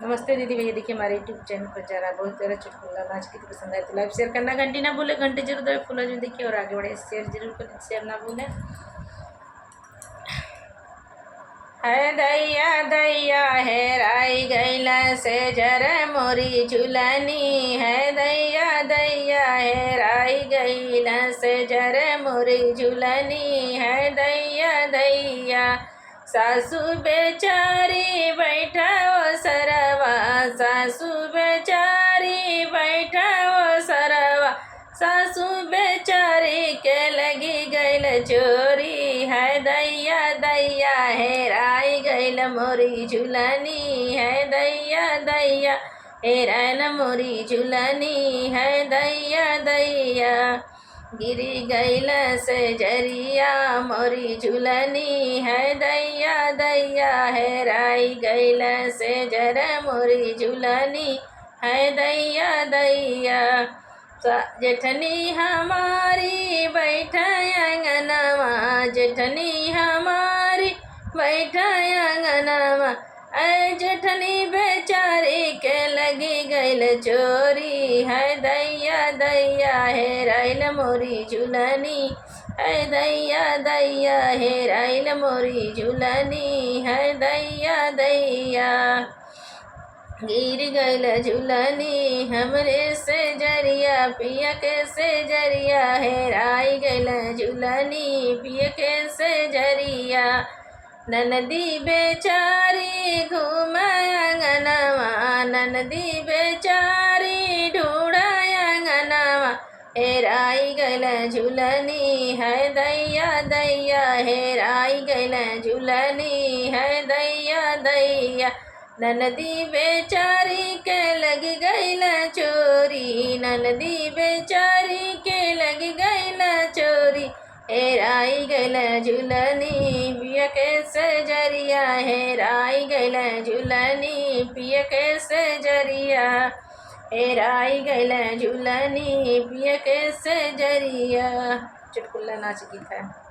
नमस्ते दीदी भैया, देखिए हमारे यूट्यूब चैनल पर जा रहा है बहुत प्यारा चुटकुला। नाच की तो पसंद आए तो लाइक शेयर करना, घंटी ना भूले, घंटे जरूर दबाए, फुला जो देखिए और आगे बढ़े, शेयर जरूर करें, शेयर ना भूलें। है दैया दैया हेराई गैला से जर मोरी झुलनी, है दैया दैया हेराई गैला से जर मोरी झुलनी, है दैया दैया सासू बेचारी बैठा ओ सरवा, सासू बेचारी बैठा ओ सरवा, सासू बेचारी के लगी गैल चोरी, है दैया दैया हेराई गैल मोरी झुलनी, है दैया दैया हेराइल मोरी झुलनी, है दैया दैया गिरी गैल से जरिया मोरी झुलनी, है दैया दैया हेराई गैल से जर मोरी झुलनी, है दैया दैया जेठनी हमारी बैठा अंगनवा, जेठनी हमारी बैठा अंगनवा, ऐ जेठनी बेचारी के लगी गैल चोरी, है दैया दैया हेराइल मोरी झुलनी, है दैया दैया हेराइल मोरी झुलनी, है दैया दैया गिर गैल झुलनी हमरे से जरिया, पिया के से जरिया हेराई गैल झुलनी, पिया के से जरिया ननदी बेचारी घूम अंगनवा, ननदी बेचारी ढूढ़ा अंगनवा, हेराई गैल झुलनी, है दैया दैया हेराई गैल झुलनी, है दैया दैया ननदी बेचारी के लग गैल चोरी, ननदी बेचारी के लग गैल चोरी, हेराई गैल झुलनी, पिया के से जरिया हेराई गैल झुलनी, पिया के से जरिया हेराई गैल झुलनी, पिया के से जरिया। चुटकुला नाच गीत है।